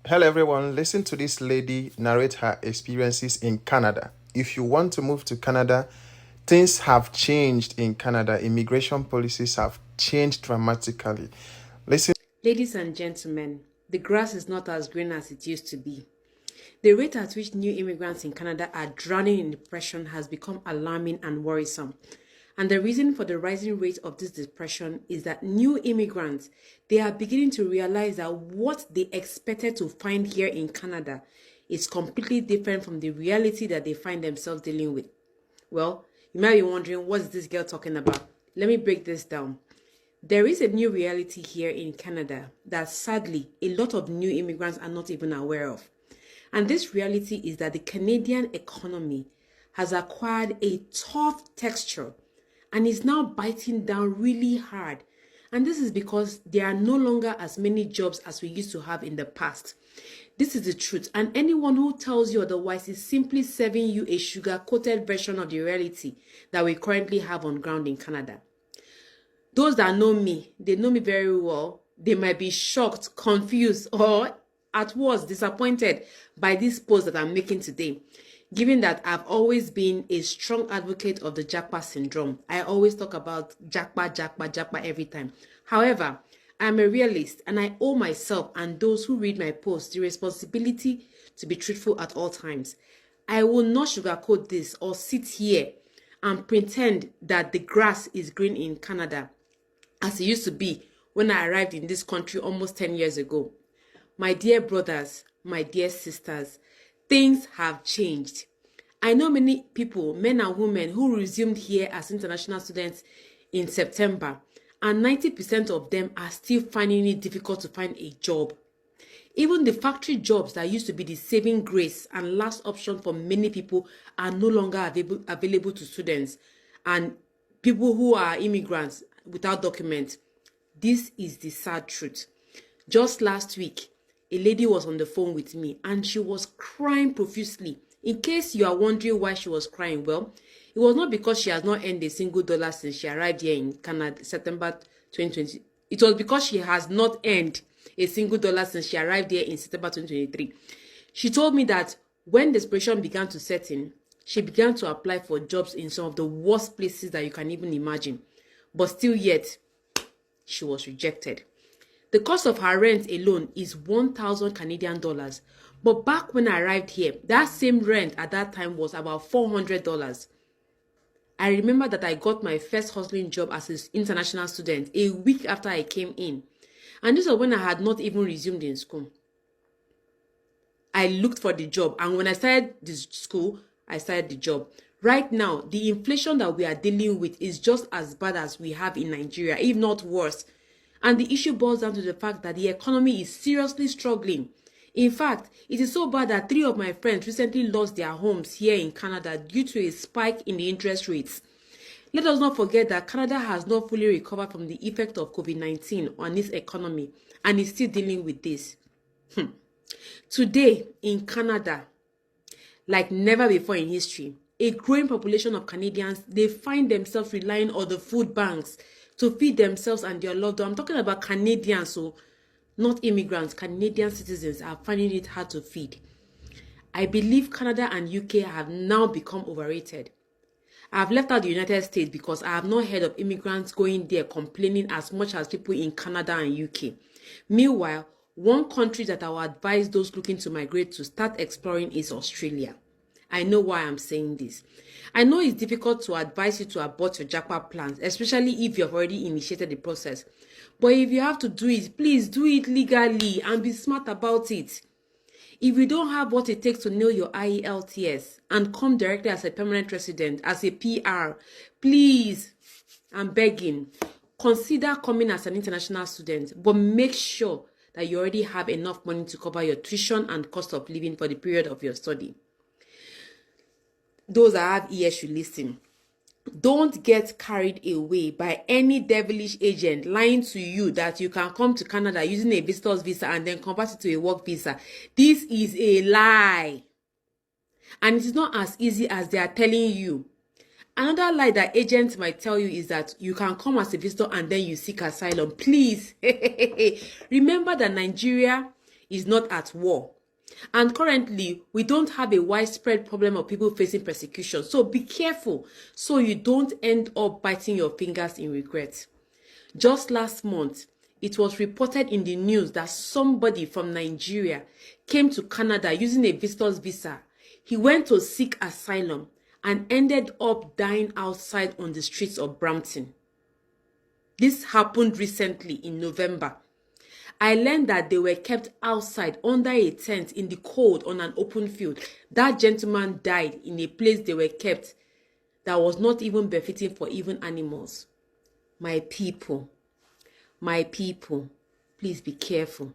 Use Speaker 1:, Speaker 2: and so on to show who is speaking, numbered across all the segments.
Speaker 1: Hello, everyone. Listen to this lady narrate her experiences in Canada. If you want to move to Canada, things have changed in Canada. Immigration policies have changed dramatically. Listen.
Speaker 2: Ladies and gentlemen, the grass is not as green as it used to be. The rate at which new immigrants in Canada are drowning in depression has become alarming and worrisome. And the reason for the rising rate of this depression is that new immigrants, they are beginning to realize that what they expected to find here in Canada is completely different from the reality that they find themselves dealing with. Well, you might be wondering, what is this girl talking about? Let me break this down. There is a new reality here in Canada that sadly a lot of new immigrants are not even aware of. And this reality is that the Canadian economy has acquired a tough texture and is now biting down really hard. And this is because there are no longer as many jobs as we used to have in the past. This is the truth, and anyone who tells you otherwise is simply serving you a sugar-coated version of the reality that we currently have on ground in Canada. Those that know me, they know me very well. They might be shocked, confused, or at worst disappointed by this post that I'm making today, given that I've always been a strong advocate of the Japa syndrome. I always talk about Japa every time. However, I'm a realist and I owe myself and those who read my posts the responsibility to be truthful at all times. I will not sugarcoat this or sit here and pretend that the grass is green in Canada as it used to be when I arrived in this country almost 10 years ago. My dear brothers, my dear sisters, things have changed. I know many people, men and women, who resumed here as international students in September, and 90% of them are still finding it difficult to find a job. Even the factory jobs that used to be the saving grace and last option for many people are no longer available to students and people who are immigrants without documents. This is the sad truth. Just last week, a lady was on the phone with me and she was crying profusely. In case you are wondering why she was crying, well, it was not because she has not earned a single dollar since she arrived here in Canada, September 2020. It was because she has not earned a single dollar since she arrived here in September 2023. She told me that when desperation began to set in, she began to apply for jobs in some of the worst places that you can even imagine. But still yet, she was rejected. The cost of her rent alone is 1,000 Canadian dollars. But back when I arrived here, that same rent at that time was about $400. I remember that I got my first hustling job as an international student a week after I came in. And this was when I had not even resumed in school. I looked for the job, and when I started this school, I started the job. Right now, the inflation that we are dealing with is just as bad as we have in Nigeria, if not worse. And the issue boils down to the fact that the economy is seriously struggling. In fact, it is so bad that 3 of my friends recently lost their homes here in Canada due to a spike in the interest rates. Let us not forget that Canada has not fully recovered from the effect of COVID-19 on its economy and is still dealing with this. Today, in Canada, like never before in history, a growing population of Canadians, they find themselves relying on the food banks to feed themselves and their loved ones. I'm talking about Canadians, so not immigrants. Canadian citizens are finding it hard to feed. I believe Canada and UK have now become overrated. I've left out the United States because I have not heard of immigrants going there complaining as much as people in Canada and UK. Meanwhile, one country that I would advise those looking to migrate to start exploring is Australia. I know why I'm saying this. I know it's difficult to advise you to abort your Japa plans, especially if you've already initiated the process. But if you have to do it, please do it legally and be smart about it. If you don't have what it takes to nail your IELTS and come directly as a permanent resident, as a PR, please, I'm begging, consider coming as an international student, but make sure that you already have enough money to cover your tuition and cost of living for the period of your study. Those that have ears should listen. Don't get carried away by any devilish agent lying to you that you can come to Canada using a visitor's visa and then convert it to a work visa. This is a lie. And it is not as easy as they are telling you. Another lie that agents might tell you is that you can come as a visitor and then you seek asylum. Please, remember that Nigeria is not at war. And currently, we don't have a widespread problem of people facing persecution. So be careful so you don't end up biting your fingers in regret. Just last month, it was reported in the news that somebody from Nigeria came to Canada using a visitor's visa. He went to seek asylum and ended up dying outside on the streets of Brampton. This happened recently in November. I learned that they were kept outside under a tent in the cold on an open field. That gentleman died in a place they were kept that was not even befitting for even animals. My people, please be careful.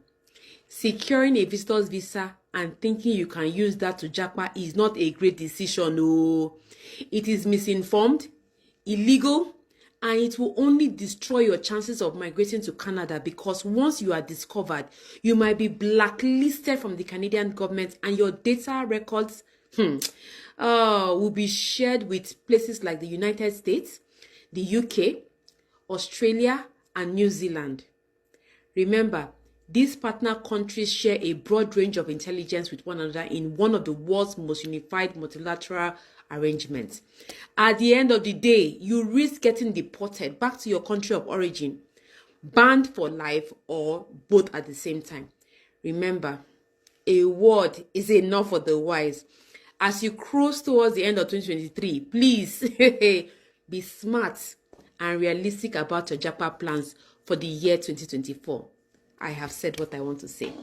Speaker 2: Securing a visitor's visa and thinking you can use that to japa is not a great decision. No, it is misinformed, illegal, and it will only destroy your chances of migrating to Canada, because once you are discovered, you might be blacklisted from the Canadian government and your data records will be shared with places like the United States, the UK, Australia, and New Zealand. Remember, these partner countries share a broad range of intelligence with one another in one of the world's most unified multilateral arrangements. At the end of the day, you risk getting deported back to your country of origin, banned for life, or both at the same time. Remember, a word is enough for the wise. As you cruise towards the end of 2023, please be smart and realistic about your japa plans for the year 2024. I have said what I want to say.